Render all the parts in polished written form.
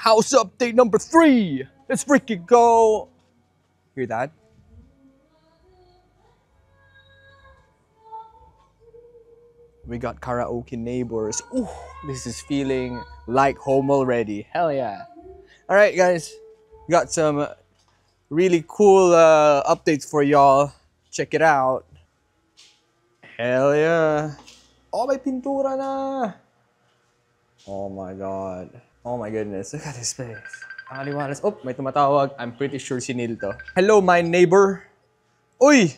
House update number 3. Let's freaking go. Hear that? We got karaoke neighbors. Ooh, this is feeling like home already. Hell yeah. All right, guys. Got some really cool updates for y'all. Check it out. Hell yeah. Oh, may pintura na. Oh my God. Oh my goodness. Look at this place. Aliwalas. Oh, may tumatawag. I'm pretty sure si Neil to. Hello, my neighbor. Uy!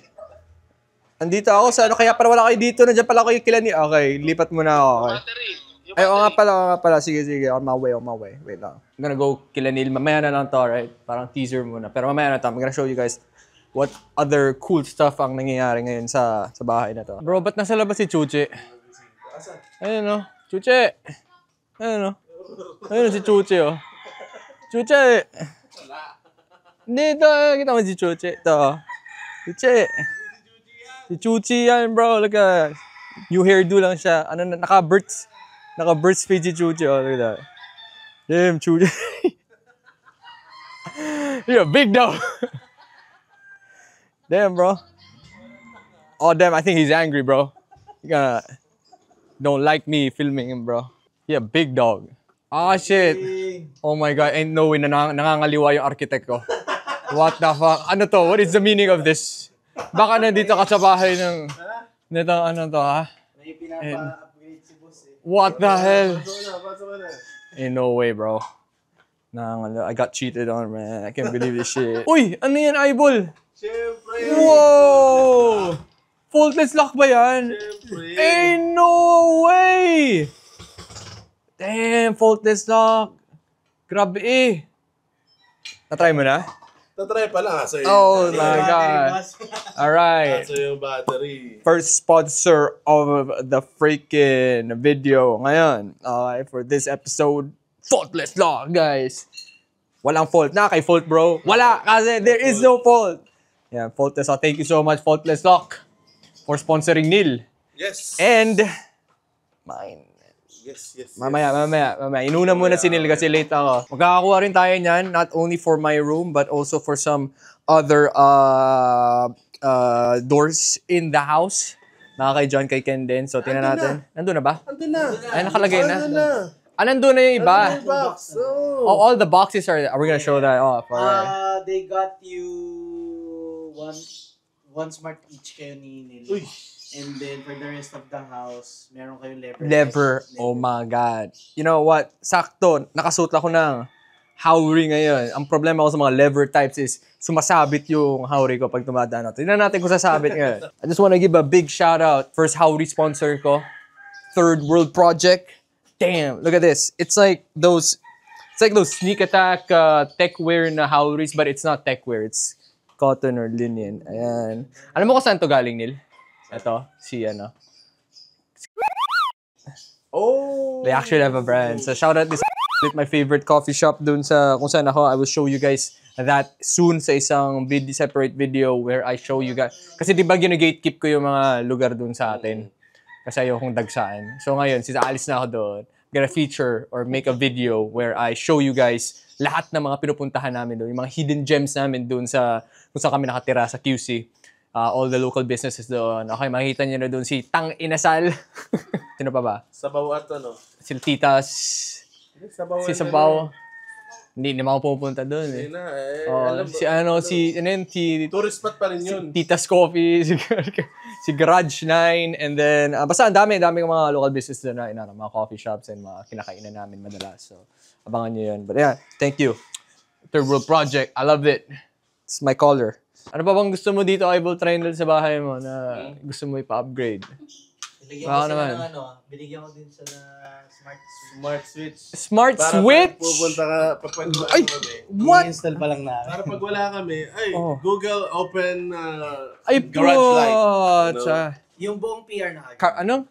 Andito ako sa ano, kaya para wala kayo dito. Nandiyan pala kayo kila ni... Okay, lipat muna ako. Okay. Ay, oo nga pala. Sige. On my way. Wait lang. I'm gonna go kila Neil. Mamaya na lang to, right? Parang teaser muna. Pero mamaya na to. I'm gonna show you guys what other cool stuff ang nangyayari ngayon sa bahay na to. Bro, ba't nasa labas si Chuchi? Ayun o. Chuchi! Ayun o. Ayun si Chuchi o. Chuchi! Dito, kita mo si Chuchi. Ito. Chuchi! Si Chuchi yan, bro. Look at new hairdo lang siya. Ano na, naka-burst fade si Chuchi. Oh, look at that. Damn, Chuchi. You're a big dog. Damn, bro. Oh, damn, I think he's angry, bro. He gonna don't like me filming him, bro. He a big dog. Ah, shit. Oh my God, ain't no way na nangangaliwa yung architect ko. What the fuck? Ano to? What is the meaning of this? Baka nandito ka sa bahay ng... Nito, ano to, ha? May pinapa-upgrade si boss eh. What the hell? Ain't no way, bro. I got cheated on, man. I can't believe this shit. Uy! Ano yan, eyeball? Siyempre! Whoa! Faultless lock ba yan? Siyempre! Ain't no way! Damn, faultless lock. Grabe eh. Na-try mo na? Tatry pa lang. Oh my God. Alright. Kaso yung battery. First sponsor of the freaking video ngayon. Okay, for this episode, faultless lock, guys. Walang fault. Na kay fault, bro. Wala, kasi there is no fault. Yeah, faultless lock. Thank you so much, faultless lock, for sponsoring Neil. Yes. And mine. Yes. Mamaya. Inuna muna si Neil kasi late ako. Magkakakuha rin tayo niyan, not only for my room, but also for some other doors in the house. Kay John, kay Ken din. So, tingnan natin. Nandun na ba? Nandun na. Ay, nakalagay na. Nandun na. Nandun na yung iba. Nandun na box. Oh, all the boxes are we gonna show that off? Alright. They got you one smart each kayo ni Neil. Uy. And then for the rest of the house, meron kayong Lever. Oh my God. You know what? Sakto. Nakasuot ako ng Howry ngayon. Ang problema ko sa mga lever types is sumasabit yung Howry ko pag tumadaan. Tignan natin kung sasabit ngayon. I just want to give a big shout out. First Howry sponsor ko. Third World Project. Damn. Look at this. It's like those sneak attack tech wear na Howrys, but it's not tech wear. It's cotton or linen. Ayan. Alam mo kung saan to galing, Neil? Ito, Oh! They actually have a brand. So shout out this my favorite coffee shop dun sa kung saan ako. I will show you guys that soon sa isang separate video where I show you guys. Kasi di ba gina-gatekeep ko yung mga lugar dun sa atin? Kasi ayokong dagsaan. So ngayon, since alis na ako doon, I'm gonna feature or make a video where I show you guys lahat ng mga pinupuntahan namin doon. Yung mga hidden gems namin doon sa kung saan kami nakatira sa QC. All the local businesses doon. Okay, makikita nyo na doon si Tang Inasal. Sino pa ba? Sabaw at ano? Si Titas. Si Sabaw. Hindi naman ako pupunta doon eh. Hindi na eh. Si Tourist spot pa rin yun. Si Titas Coffee, si Garage 9, and then, basta ang dami mga local business doon na mga coffee shops and mga kinakainan namin madalas. So, abangan nyo yun. But yeah, thank you. Third World Project. I love it. It's my color. Ano pa bang gusto mo dito, Eyeball Triangle, sa bahay mo na gusto mo ipa-upgrade? Binigyan ko din sa Smart switch. Smart para switch? Pupunta ka, pag wala Ay! kami. What? I-install pa lang na. Para pag wala kami, Google open Ay, garage light. Ano? Yung buong PR na Ano?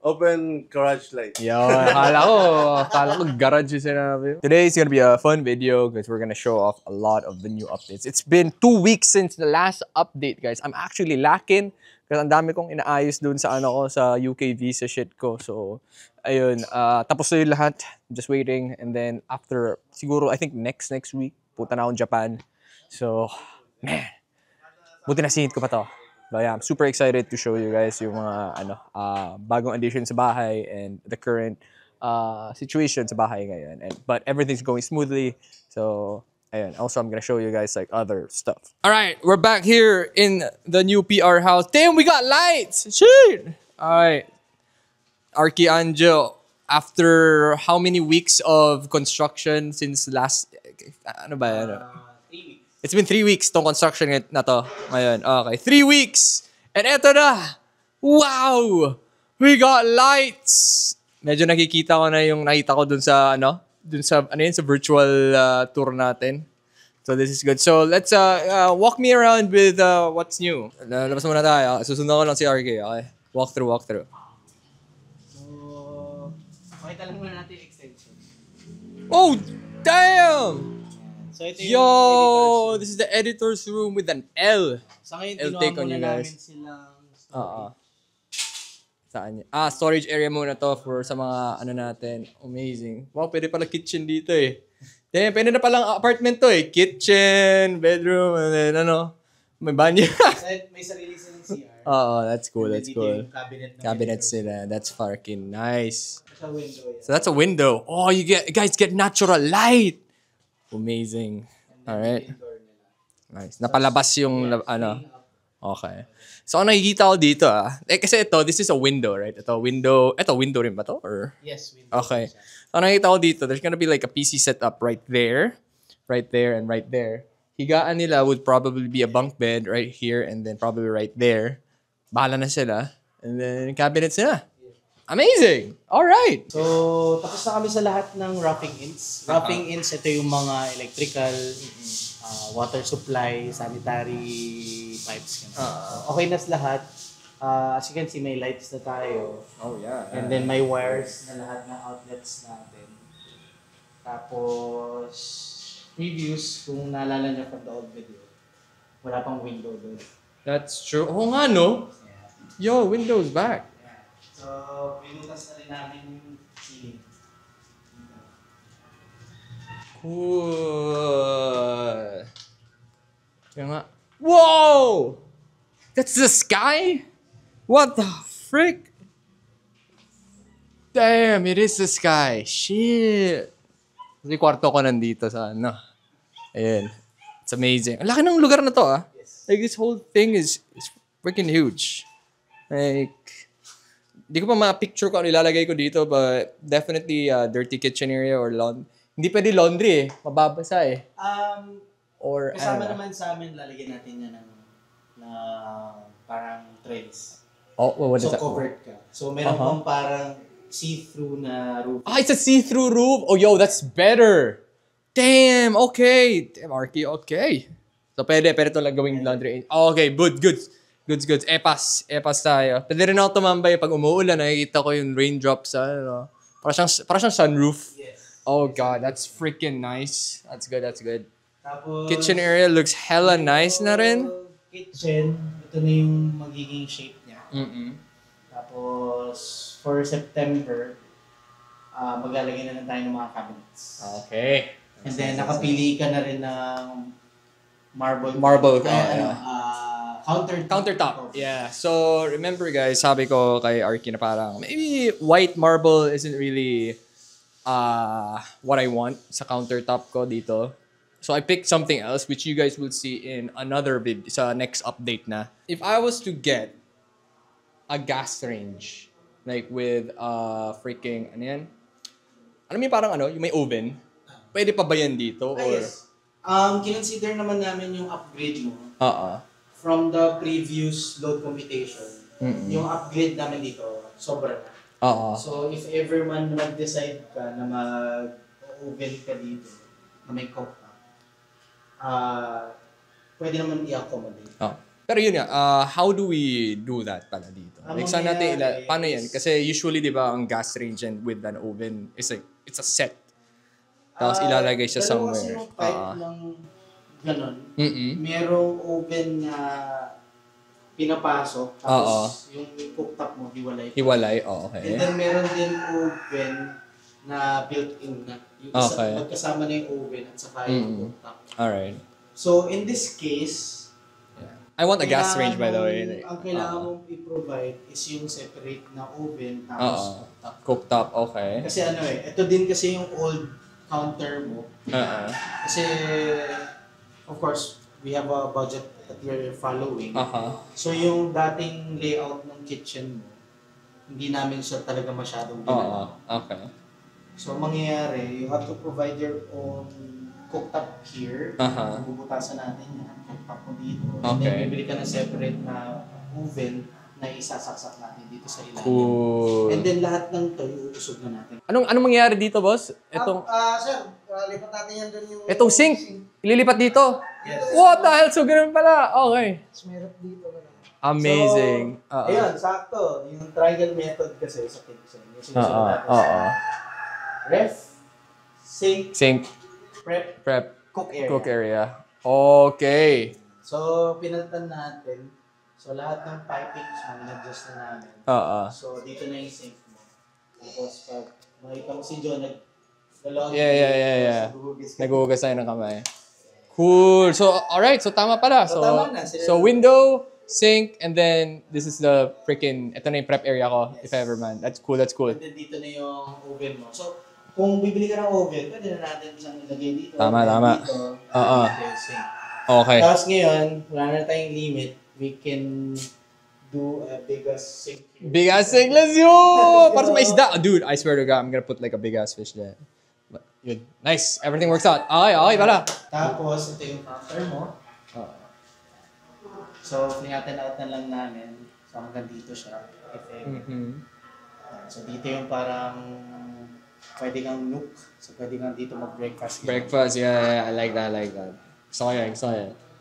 open garage light. Yo, akala ko garage yung sinabi. Today is gonna be a fun video because we're gonna show off a lot of the new updates. It's been 2 weeks since the last update, guys. I'm actually lacking kasi ang dami kong inaayos dun sa ano ko, sa UK visa shit ko. So, ayun, tapos na yung lahat. I'm just waiting. And then after, siguro, I think next week, punta na akong Japan. So, man, buti na singit ko pa to. But yeah, I'm super excited to show you guys yung mga bagong addition sa bahay and the current situation sa bahay ngayon. But everything's going smoothly. So, ayun. Also, I'm gonna show you guys like other stuff. All right, we're back here in the new PR house. Damn, we got lights! Shit! All right. Arky Anjo, after how many weeks of construction since last... Ano ba yan? 3 weeks. It's been 3 weeks tong construction na to. Ngayon, okay. 3 weeks! And eto na! Wow! We got lights! Medyo nakikita ko na yung nakita ko dun sa, sa virtual tour natin. So this is good. So let's walk me around with what's new. Labas muna tayo. Susundan ko lang si RK. Okay? Walk through. So, makita lang muna natin yung extension. Oh, damn! So, ito yung Yo, editor's this is the editor's room with an L. Sa ngayon, I'll kinuha take on muna you namin guys. silang Oo. Saan yun? Storage area muna to for sa mga natin. Amazing. Wow, pwede pala kitchen dito eh. Damn, pwede na palang apartment to eh. Kitchen, bedroom, and then may banyo. May sarili silang CR. Oo, that's cool, And then that's dito cool. yung Cabinets sila. That's fucking nice. Sa window yan. So that's a window. Oh, you guys get natural light. Amazing. Alright. Door nila. Nice. Napalabas yung Okay. So ang nakikita ko dito kasi this is a window, right? Ito window rin ba to? Or Yes, window. okay. So ang nakikita ko dito, there's gonna be like a PC setup right there, and right there. Higaan nila would probably be a bunk bed right here and then probably right there. Bahala na sila. And then cabinets nila. Amazing! Alright! So, tapos na kami sa lahat ng roughing ins. Roughing ins, ito yung mga electrical, water supply, sanitary pipes. Okay na sa lahat. As you can see, may lights na tayo. Oh yeah. And then may wires na lahat ng outlets natin. Tapos, previews, kung naalala nyo from the old video, wala pang window doon. That's true. Oo nga no? Yo, Windows back. So, pinutas na rin namin yung ceiling. Cool. Kaya nga. Whoa! That's the sky? What the frick? Damn, it is the sky. Shit. Kasi kwarto ko nandito sa Ayan. It's amazing. Ang laki ng lugar na to Yes. Like this whole thing is freaking huge. Like, di ko pa ma-picture ko ano ilalagay ko dito, but definitely dirty kitchen area or laundry. Hindi pwede laundry eh. Mababasa eh. Or Kasama naman sa amin, lalagyan natin yan ng parang trays. Oh, what is So, that? covered ka. So, meron pong parang see-through na roof. It's a see-through roof. Oh, yo, that's better. Damn, okay. Damn, Arky, okay. So, pwede ito lang gawing laundry. Oh, okay, goods. Epas tayo. Pwede rin ako tumambay pag umuulan, nakikita ko yung raindrops sa Para siyang sunroof. Yes. Oh god, that's freaking nice. That's good. Tapos, Kitchen area looks hella nice na rin. Kitchen, ito na yung magiging shape niya. Mm-mm. Tapos, for September, maglalagay na tayo ng mga cabinets. Okay. And then, nakapili ka na rin ng marble. Countertop. Yeah. So, remember guys, sabi ko kay Arky na parang maybe white marble isn't really what I want sa countertop ko dito. So, I picked something else which you guys will see in another video sa next update na. If I was to get a gas range like with freaking alam mo parang yung may oven, pwede pa ba yan dito? Or Yes. Kinonsider naman namin yung upgrade mo. From the previous load computation, yung upgrade namin dito, sobra na. So, if ever man mag-decide ka na mag-oven ka dito, na may cooktop, pwede naman i-accommodate. Pero yun nga, how do we do that pala dito? Like, saan natin paano yan? Kasi usually, di ba, ang gas range and with an oven is like, it's a set. Tapos ilalagay siya somewhere. Dalawa kasi yung type ng ganon. Merong oven na pinapasok, tapos yung cooktop mo, hiwalay. Hiwalay, okay. And then meron din oven na built-in na. Yung magkasama na yung oven at saka yung cooktop. Alright. So, in this case, I want a gas range, by the way. Ang kailangan mong i-provide is yung separate na oven tapos cooktop, okay. Kasi ito din kasi yung old counter mo. Kasi, of course, we have a budget that we're following. So, yung dating layout ng kitchen mo, hindi namin siya talaga masyadong ginagawa. Okay. So, mangyayari, you have to provide your own cooktop here. Bubutasan natin yan, cooktop mo dito. And then, bibili ka ng separate na oven na isasaksak natin dito sa ilalim. Cool. And then, lahat ng to, iuusog na natin. Anong mangyayari dito, boss? Sir, lipat natin yan doon yung... Itong sink, ililipat dito? Yes. What the hell? So, ganun pala. Okay. Meron dito. Amazing. So, ayun, sakto. Yung triangle method kasi sa kitchen. Yung sinusunod natin ref, sink, prep, cook area. Okay. So, pinalitan natin. So, lahat ng pipings mo, in-adjust na namin. So, dito na yung sink mo. Tapos, pag makita mo si John, Yeah. Naghuhugas tayo ng kamay. Cool. So, alright. So, tama pala. So, window, sink, and then this is the freaking, ito na yung prep area ko, if ever, man. That's cool. And then dito na yung oven mo. So, kung bibili ka ng oven, pwede na natin siyang ilagay dito. Tama. Dito yung sink. Okay. Tapos ngayon, wala na tayong limit. We can do a big ass sink here. Big ass sink, let's go! Para sa mais isda. Dude, I swear to God, I'm gonna put like a big ass fish there. But, yun. Nice. Everything works out. Okay pala. Tapos, ito yung counter mo. So, flatten out na lang namin. So, hanggang dito siya. If ever. So, dito yung parang pwede kang nook. So, pwede kang dito mag-breakfast. Breakfast, yeah. I like that. Gusto ko yan.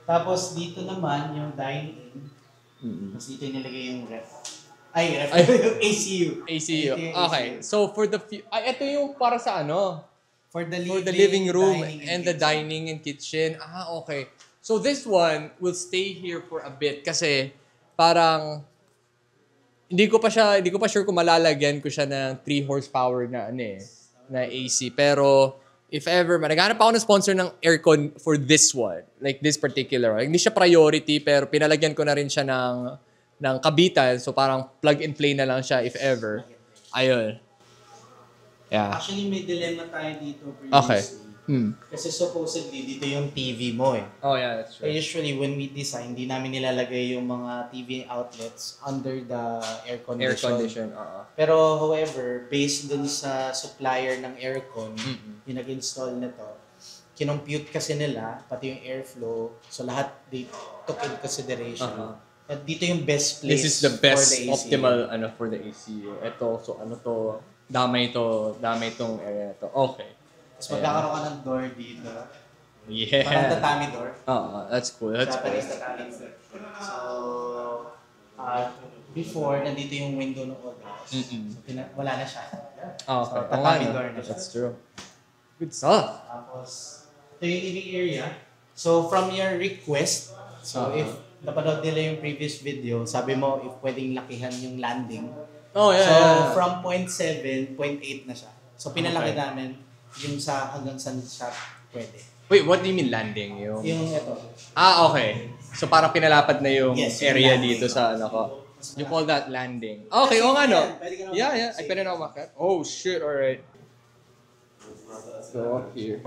Tapos, dito naman yung dine-in. Tapos, dito yung nilagay yung ref. Ref. Yung ACU. Okay. So, for the... ito yung para sa ano? For the living room and the dining and kitchen. Okay. So, this one will stay here for a bit kasi parang... Hindi ko pa sure kung malalagyan ko siya ng 3 horsepower na AC. Pero, if ever, naghanap ako ng sponsor ng aircon for this one. Like this particular one. Hindi siya priority, pero pinalagyan ko na rin siya ng kabitan. So, parang plug and play na lang siya if ever. Ayun. Yeah. Actually, may dilemma tayo dito previously. Okay. Kasi supposedly, dito yung TV mo Oh, yeah, that's true. Usually, when we design, hindi namin nilalagay yung mga TV outlets under the air condition. Pero, however, based dun sa supplier ng aircon, yung nag-install nito, kinompute kasi nila, pati yung airflow, so lahat they took in consideration. At dito yung best place. This is the best for the AC. optimal for the AC. Ito, so damay itong area to. Okay. Tapos magkakaroon ka ng door dito. Yeah. Parang tatami door. That's cool. Japanese tatami door. So, before, nandito yung window ng old house. So, wala na siya. Okay. So, tatami door na siya. That's true. Good stuff. Tapos, ito yung living area. So, from your request, if napanood nila yung previous video, sabi mo if pwedeng lakihan yung landing. From 0.7, 0.8 na siya. So, pinalaki namin yung hanggang saan siya pwede. Wait, what do you mean landing? Yung ito. Okay. So, parang pinalapad na yung area dito sa ko. You call that landing. Okay, Yeah. I pwede na umakyat. Oh, shit, alright. So, up here.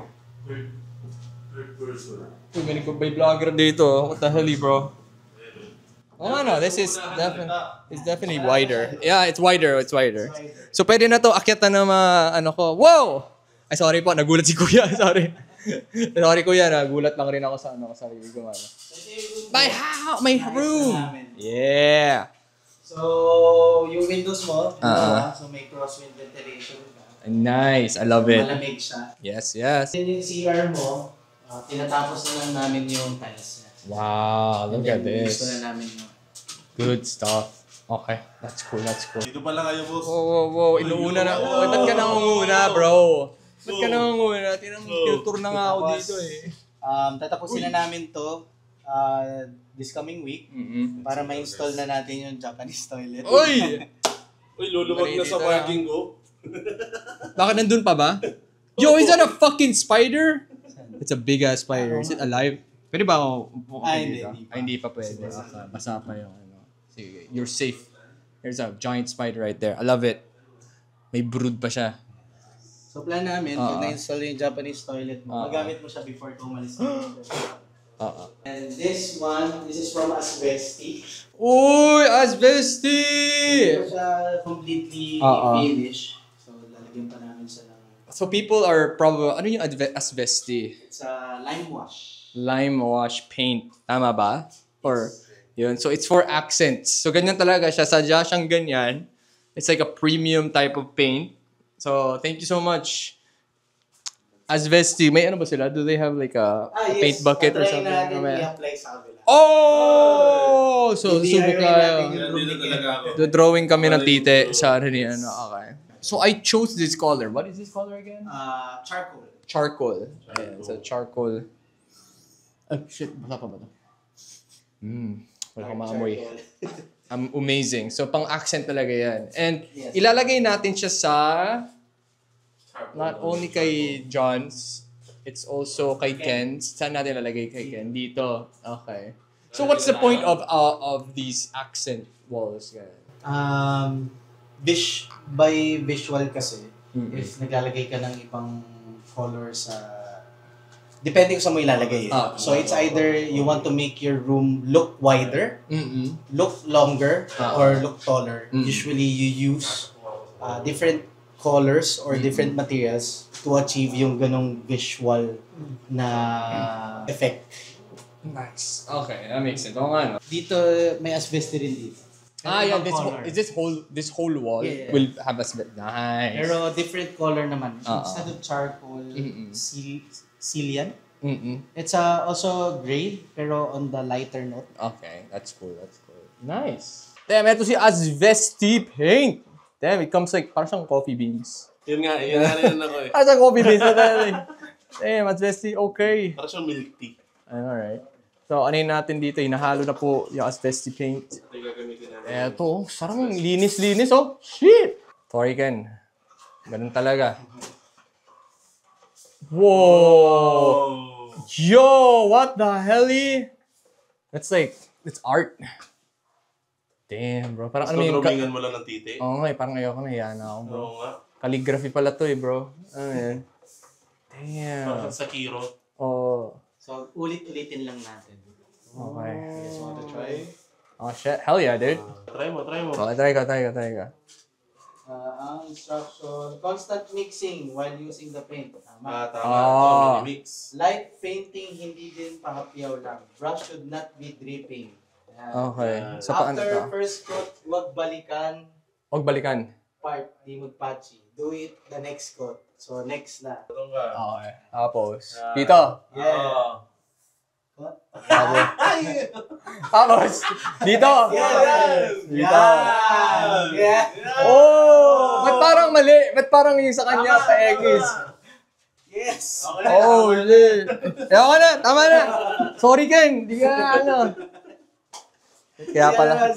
Third person. May vlogger dito. What the hell, bro? This is definitely wider. Yeah, it's wider. So, pwede na to akyat na ko. Wow! Ay, sorry po. Nagulat si Kuya. Sorry. Sorry, Kuya. Nagulat lang rin ako sa sa sarili ko. My room! Yeah! So, yung windows mo, so may cross-wind ventilation ka. Nice. I love it. Malamig siya. Yes. Then yung CR mo, tinatapos na lang namin yung tiles niya. Wow, look at Gusto this. na namin yun. Good stuff. Okay, that's cool, that's cool. Dito pala kayo, boss. Wow, inuuna na. Oy, ba't ka nangunguna, bro? Ba't ka nangunguna? Tinang tutor na nga ako dito eh. Tatapusin na namin to this coming week para ma-install na natin yung Japanese toilet. Oy! Uy, luluwag na sa parking ko. Bakit nandun pa ba? Yo, is that a fucking spider? It's a big ass spider. Is it alive? Pwede ba ako Hindi dito? pa. Hindi pa pwede. Okay, basa pa yung ano. Sige, you're safe. There's a giant spider right there. I love it. May brood pa siya. So plan namin, pag na-install yung Japanese toilet mo, magamit mo siya before ka umalis. And this is from Asbesti. Uy, Asbesti! Ito siya completely finished. So lalagyan pa namin siya ng... So people are probably, ano yung Asbesti? It's a lime wash. Lime wash paint. Tama ba? Or, yun. So it's for accents. So ganyan talaga siya. Sadya siyang ganyan. It's like a premium type of paint. So thank you so much. Asbesti, may ano ba sila? Do they have like a paint bucket or something? Natin i-apply sa kabila. Oh! So subok tayo. Dito talaga ako. The drawing kami ng tite sa ano ni ano. Okay. So I chose this color. What is this color again? Charcoal. Charcoal. Ayan, so charcoal. Oh, shit. Basa pa ba ito? Wala akong maamoy. Amazing. So, pang-accent talaga yan. And, ilalagay natin siya sa not only kay John's, it's also kay Ken's. Saan natin ilalagay kay Ken? Dito. Okay. So, what's the point of these accent walls, guys? By visual kasi, if naglalagay ka ng ibang color sa... Depende kung saan mo ilalagay. So it's either you want to make your room look wider, look longer, or look taller. Usually you use different colors or different materials to achieve yung ganong visual na effect. Nice. Okay, that makes sense. Oo nga, no? Dito, may asbestos rin dito. Yeah, this whole wall will have asbestos. Nice. Pero different color naman. Instead of charcoal, Cillian. It's also gray, pero on the lighter note. Okay, that's cool. Nice. Damn, ito si Asbesti paint. Damn, it comes like parang siyang coffee beans. Yun nga rin ako eh. Parang siyang coffee beans. Damn, Asbesti, okay. Parang siyang milk tea. Alright. So, ano natin dito? Hinahalo na po yung Asbesti paint. Ito yung gagamitin natin. Eto, sarang linis-linis, oh. Shit! Sorry, Ken. Ganun talaga. Whoa! Yo, what the hell? That's art. Damn, bro. Parang Gusto ano yung... drawingan mo lang ng titi? Oo nga, parang ayoko na yan ako, bro. Oo nga. Calligraphy pala to bro. Ano yan? Damn. Parang sa kiro. Oh. So, ulit-ulitin lang natin. Okay. You guys want to try? Oh, shit. Hell yeah, dude. Try mo. Okay, try ka. Ang instruction, constant mixing while using the paint. Tama. Tama. Mix. Light painting, hindi din pahapyaw lang. Brush should not be dripping. Okay. So, paano After to? first coat, huwag balikan Huwag balikan. part, di magpatchy. Do it the next coat. So, next na. Ito ka. Okay. Tapos. Dito. Yeah. What? Tapos. Dito. Dito. Yeah. Oh! Ba't parang mali? Ba't parang yung sa kanya sa X? Yes. Oh, shit. Ewan na. Tama na. Sorry, Ken. Di ka ano. Kaya pala.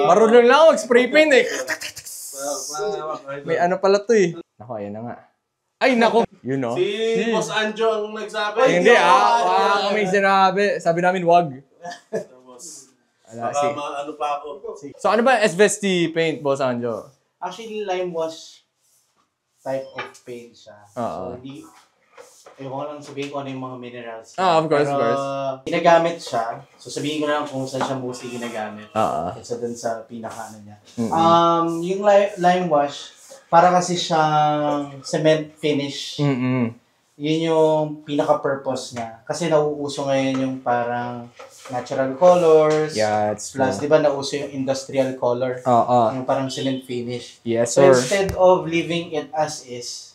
Marunong lang ako mag-spray paint eh. May ano pala to eh. Nako, ayan na nga. Ay, nako. You know. Si Boss Anjo ang nagsabi. Ay, hindi kami sinabi. Sabi namin, wag. Boss. Ala, Baka ano pa ako. So, ano ba Asbesti paint, Boss Anjo? Actually, lime wash type of paint siya. Oo. So, hindi, ko lang sabihin ko ano yung mga minerals. Of course, Pero, of course. Ginagamit siya. So, sabihin ko na lang kung saan siya mostly ginagamit. Kaysa dun sa pinaka-ano niya. Yung lime wash, para kasi siyang cement finish. Yun yung pinaka-purpose niya. Kasi nauuso ngayon yung parang natural colors. Yeah, it's plus, di ba nauso yung industrial color? Yung parang cement finish. Yes, So sir. instead of leaving it as is,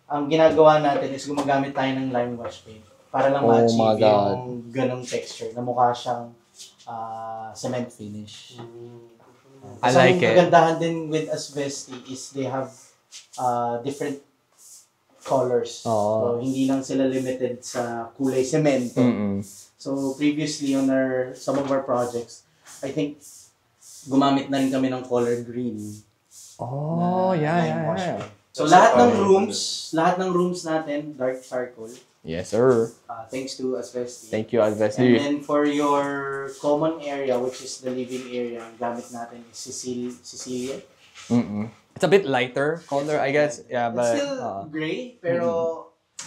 ang ginagawa natin is gumagamit tayo ng lime wash paint. Para lang Oh my ma-achieve God. yung ganong texture na mukha siyang cement finish. I So, like ang it. kagandahan din with Asbesti is they have different colors. Oo. So, hindi lang sila limited sa kulay semento. So, previously on some of our projects, I think gumamit na rin kami ng color green. Oh, Lime wash. yeah. So, lahat ng rooms natin, dark charcoal. Yes, sir. Thanks to Asbesti. Thank you, And Asbesti. then for your common area, which is the living area, ang gamit natin is Sicilia. It's a bit lighter color, I guess. Yeah, It's but... still gray, pero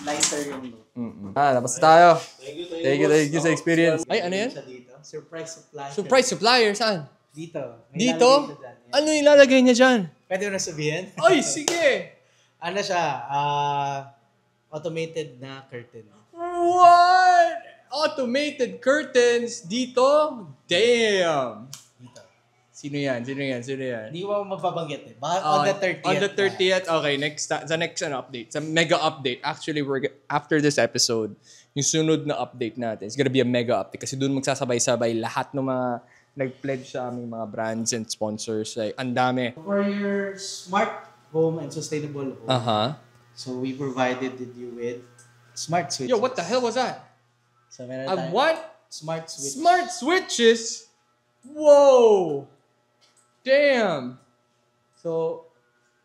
lighter yung look. Tapos tayo. Thank you, Thank you sa experience. Ay, ano yan? Siya dito. Surprise supply. Surprise supplier, saan? Dito. May Dito? ilalagay siya dyan. Yeah. Ano ilalagay niya dyan? Pwede mo na sabihin? Ay, sige! Ano siya? Automated na curtain. What? Automated curtains dito? Damn! Dito. Sino yan? Hindi ko mababanggit eh. Baka on the 30th. On the 30th, okay, sa next update, sa mega update. Actually, after this episode, yung sunod na update natin, it's gonna be a mega update kasi doon magsasabay-sabay lahat ng mga nag-pledge sa aming mga brands and sponsors. Like, ang dami. For your smart home and sustainable home, so we provided you with smart switches. Yo, what the hell was that? So meron tayong What? smart switch. Smart switches? Whoa! Damn! So,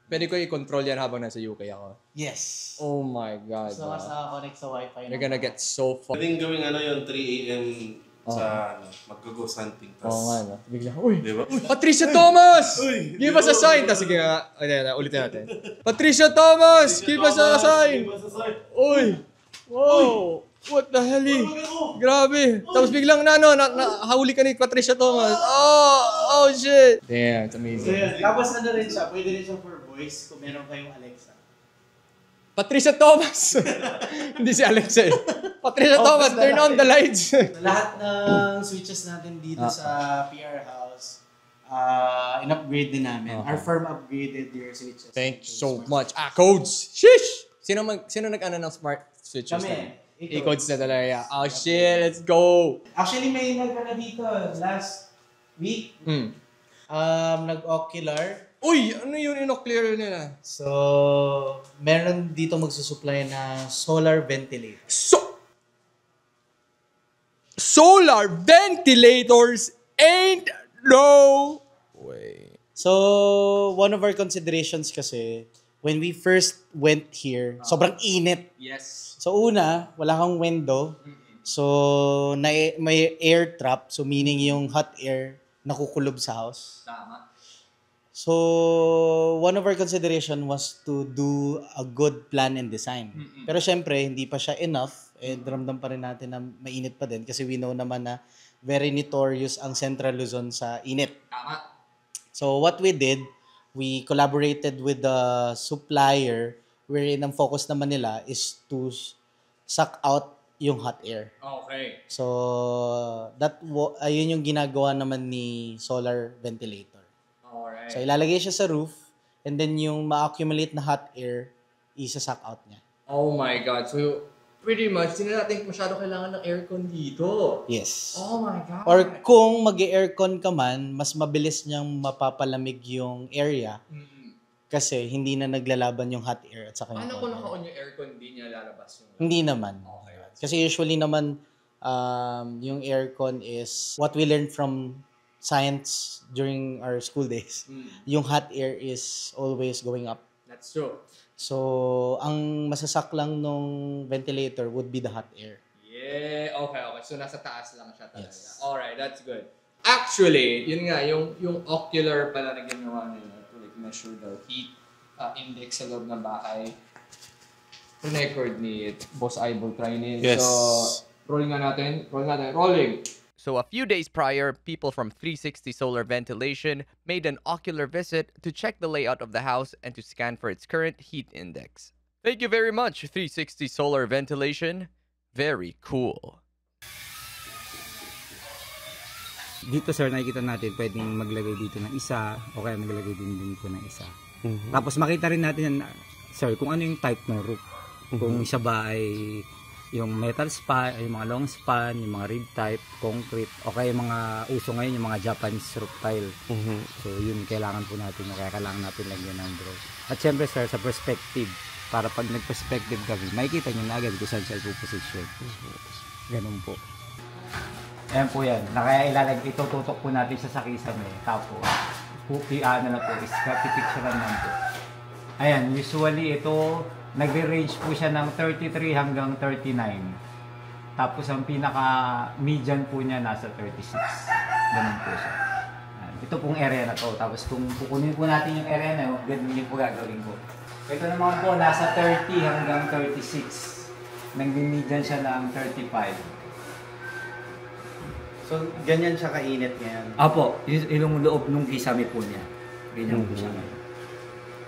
pwede ko i-control yan habang nasa UK ako. Yes. Oh my God. So kasi connect sa wifi. You're gonna get so fun. Pwedeng gawing yung 3 a.m. sa mag-ghost hunting. Oo nga, no? Bigla, uy! Di ba? Patricia Thomas! Uy! Give us a sign! Tapos sige nga, ulitin natin. Patricia Thomas! Give us a sign! Uy! Wow! What the hell eh? Grabe! Tapos biglang hahuli ka ni Patricia Thomas. Oh shit! Damn, it's So amazing. yun. Tapos ano rin siya, pwede rin siya for voice kung meron kayong Alexa. Patricia Thomas! Hindi si Alexa eh. Patricia Thomas, turn on the lights! So, lahat ng switches natin dito sa PR house, in-upgrade din namin. Our firm upgraded their switches. Thanks so much. Codes! Sheesh! Sino nag-ano ng smart switches? Kami. I-codes na talaga. Oh shit, let's go! Actually, may nagkana dito last week. Nag-ocular. Uy! Ano yun ino-clear nila? So, meron dito magsusupply na solar ventilator. Solar ventilators ain't no way. So, one of our considerations kasi, when we first went here, sobrang init. Yes. So, una, wala kang window. So, may air trap. So, meaning yung hot air nakukulob sa house. Tama. So, one of our consideration was to do a good plan and design. Pero syempre, hindi pa siya enough. And ramdam pa rin natin na mainit pa din kasi we know naman na very notorious ang Central Luzon sa init. Tama. So, what we did, we collaborated with the supplier wherein ang focus naman nila is to suck out yung hot air. Okay. So, ayun yung ginagawa naman ni solar ventilator. Alright. So, ilalagay siya sa roof and then yung ma-accumulate na hot air, isa-suck out niya. Oh my God. So, pretty much, hindi na natin masyado kailangan ng aircon dito. Yes. Oh my God. Or kung mag-aircon ka man, mas mabilis niyang mapapalamig yung area kasi hindi na naglalaban yung hot air at saka yung Paano cold kung air. naka-on yung aircon, hindi niya lalabas yung... Hindi naman. Okay. Kasi usually naman, yung aircon is what we learned from science during our school days. Yung hot air is always going up. That's true. So, ang masasak lang nung ventilator would be the hot air. Yeah, okay. So, nasa taas lang siya talaga. Yes. Alright, that's good. Actually, yun nga, yung ocular pala na ginawa nila to like measure the heat index sa loob ng bahay. Record ni Boss Eyeball Trainin. Yes. So, rolling natin. Rolling! So a few days prior, people from 360 Solar Ventilation made an ocular visit to check the layout of the house and to scan for its current heat index. Thank you very much, 360 Solar Ventilation. Very cool. Dito sir, nakikita natin pwedeng maglagay dito ng isa o kaya maglagay din dito ng isa. Tapos makita rin natin sir kung ano yung type ng roof. Kung siya ba ay yung metal span, yung mga long span, yung mga rib type, concrete, o kaya yung mga uso ngayon, yung mga Japanese roof tile. So yun, kailangan po natin, kaya kailangan natin lagyan ng draw. At syempre sir, sa perspective, para pag nag-perspective kami, makikita nyo na agad kung saan siya ipuposition. Ganun po. Ayan po yan. Kaya itututok po natin siya sa kisame. Tapos, ano na po, is pipicturean lang po. Ayan, usually ito, nagre-range po siya ng 33 hanggang 39. Tapos ang pinaka-median po niya nasa 36. Ganun po siya. Ayan, ito pong area na to. Tapos kung kukunin po natin yung area na yun, ganun din po gagawin ko. Ito naman po, nasa 30 hanggang 36. Nag-median siya ng 35. So, ganyan siya kainit ngayon. Apo, yung loob nung kisame po niya. Ganyan po siya ngayon.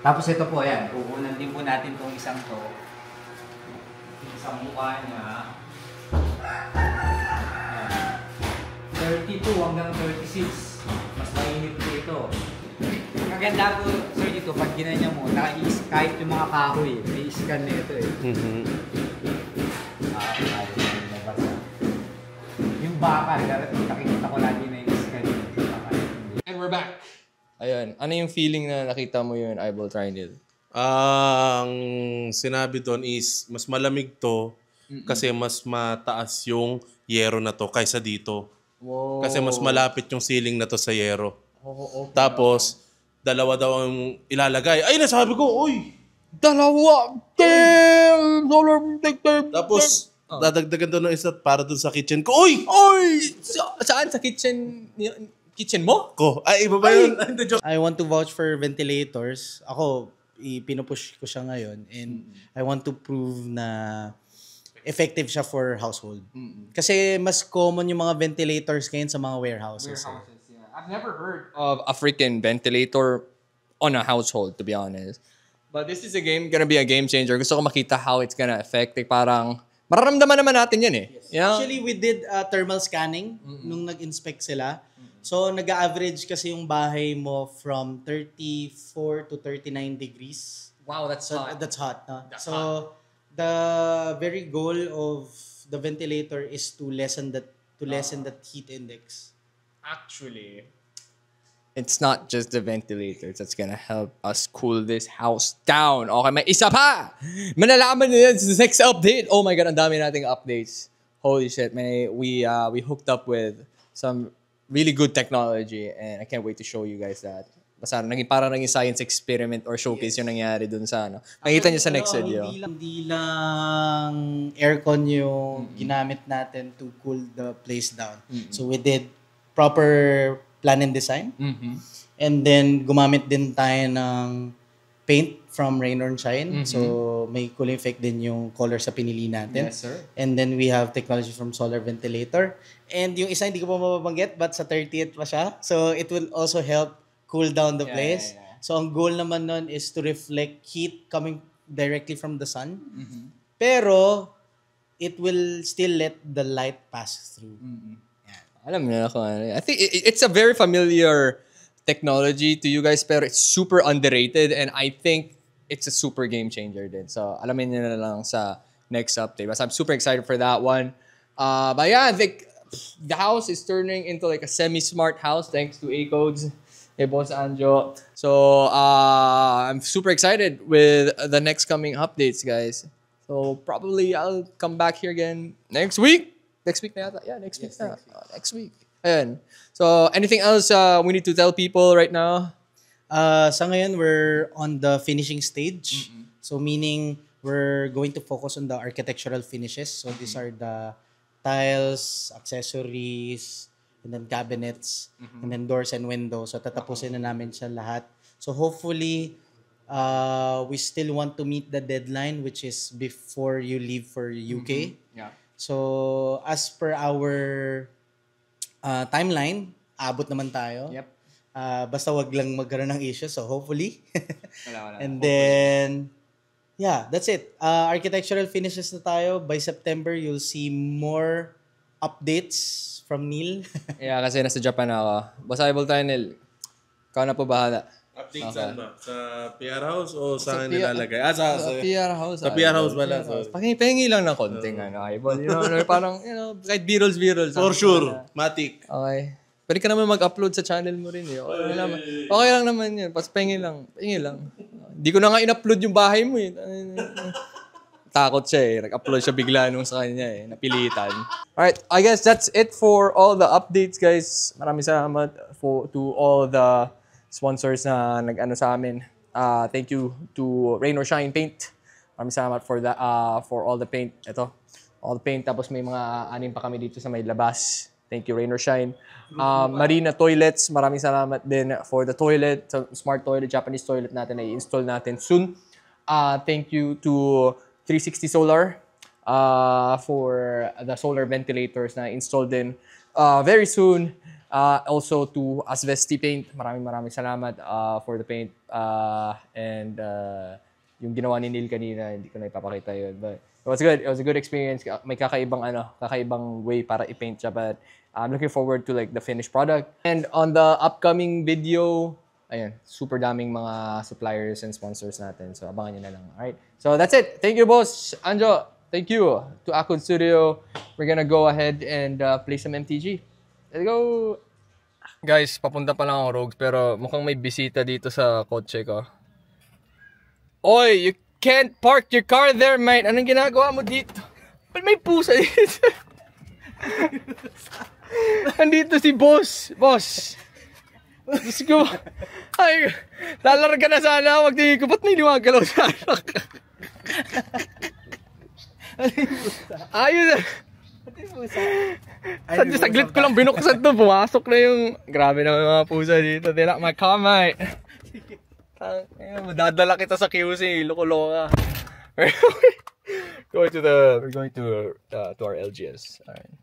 Tapos ito po, yan. Kukunan din po natin itong isang to. Isang mukha niya. Ayan. 32 hanggang 36. Mas mainit po ito. Maganda po, sir, dito, pag ginanya mo, kahit yung mga kahoy, may scan na ito eh. Yung bakal, nakikita ko lagi na yung scan yung bakal. And we're back. Ayun, ano yung feeling na nakita mo yun, Eyeball Triangle? Ang sinabi doon is, mas malamig to kasi mas mataas yung yero na to kaysa dito. Wow. Kasi mas malapit yung ceiling na to sa yero. Okay. Tapos, dalawa daw ang ilalagay. Ay, nasabi ko, uy! Dalawa! Damn! Solar protector! Tapos, dadagdagan doon ng isa para doon sa kitchen ko. Uy! Oy! Saan? Sa kitchen? Kitchen mo? Ko. Ay, iba ba yun? I want to vouch for ventilators. Ako, pinupush ko siya ngayon and I want to prove na effective siya for household. Kasi mas common yung mga ventilators ngayon sa mga warehouses. Yeah. I've never heard of a freaking ventilator on a household, to be honest. But this is gonna be a game changer. Gusto ko makita how it's gonna affect. Like, parang, mararamdaman naman natin yan eh. Yes. You know? Actually, we did thermal scanning nung nag-inspect sila. So, nag-average kasi yung bahay mo from 34 to 39 degrees. Wow, that's So, hot. that's hot. No? That's So, hot. the very goal of the ventilator is to lessen that heat index. Actually, it's not just the ventilators that's gonna help us cool this house down. Okay, may isa pa! Malalaman nyo yan sa next update. Oh my God, ang dami nating updates. Holy shit, we hooked up with some really good technology and I can't wait to show you guys that. Basta parang naging science experiment or showcase yung nangyari dun sa ano. Makikita nyo sa next video. Hindi lang aircon yung ginamit natin to cool the place down. So we did proper plan and design. And then gumamit din tayo ng paint from Rain or Shine. So may cooling effect din yung color sa pinili natin. Yes, sir. And then we have technology from solar ventilator. And yung isa hindi ko pa mababanggit but sa 30th pa siya. So it will also help cool down the place. Yeah. So ang goal naman nun is to reflect heat coming directly from the sun. Pero it will still let the light pass through. Alam niyo na kung ano. I think it's a very familiar technology to you guys pero it's super underrated and I think it's a super game changer din. So alamin niyo na lang sa next update. But I'm super excited for that one. But yeah, I think the house is turning into like a semi-smart house thanks to A-Codes. Hey, Boss Anjo. So I'm super excited with the next coming updates, guys. So probably I'll come back here again next week. Next week na yata? Yeah, next week na. Next week. Ayan. So anything else we need to tell people right now? Sa ngayon, we're on the finishing stage. So meaning, we're going to focus on the architectural finishes. So these are the tiles, accessories, and then cabinets, and then doors and windows. So tatapusin na namin siya lahat. So hopefully, we still want to meet the deadline, which is before you leave for UK. Yeah. So as per our timeline, abot naman tayo. Yep. Basta wag lang magkaroon ng issue. So hopefully. Wala. And then, yeah, that's it. Architectural finishes na tayo. By September, you'll see more updates from Neil. Yeah, kasi nasa Japan ako. Basta able tayo, Nil. Ikaw na po bahala. Update saan ba? Sa PR house o sa Sa nilalagay? Sa PR house. Sa PR house pala. Pahingi lang ng konting eyeball. You know, parang, kahit B-rolls. For sure. Matic. Okay. Pwede ka naman mag-upload sa channel mo rin eh. Okay lang naman yun. Pahingi lang. Hindi ko na nga in-upload yung bahay mo eh. Takot siya eh. Nag-upload siya bigla nung sa kanya eh. Napilitan. Alright, I guess that's it for all the updates, guys. Maraming salamat to all the sponsors na nag-ano sa amin. Thank you to Rain or Shine Paint. Maraming salamat for all the paint. Ito, all the paint. Tapos may mga anim pa kami dito sa may labas. Thank you, Rain or Shine. Marina Toilets, maraming salamat din for the toilet. Smart toilet, Japanese toilet natin na i-install natin soon. Thank you to 360 Solar for the solar ventilators na installed din very soon. Also to Asvesti Paint, maraming salamat for the paint and yung ginawa ni Neil kanina, hindi ko na ipapakita yun, but it was good. It was a good experience. May kakaibang way para i-paint siya, but I'm looking forward to like the finished product. And on the upcoming video, ayun, super daming mga suppliers and sponsors natin, so abangan nyo na lang. Alright, so that's it. Thank you, boss Anjo. Thank you to Akun Studio. We're gonna go ahead and play some MTG. Let's go! Guys, papunta pa lang ako, Rogues, pero mukhang may bisita dito sa kotse ko. Oy, you can't park your car there, mate. Anong ginagawa mo dito? May pusa dito. Andito si boss. Boss. Diyos ko. Ay, lalarga na sana. Magtingin ko, ba't niliwagalaw sa anak? Ayun. Saglit ko lang binuksan to, pumasok na yung... Grabe na mga pusa dito. They like my car, mate. Madadala kita sa QC, loko-loko ka. We're going to our LGS. Alright.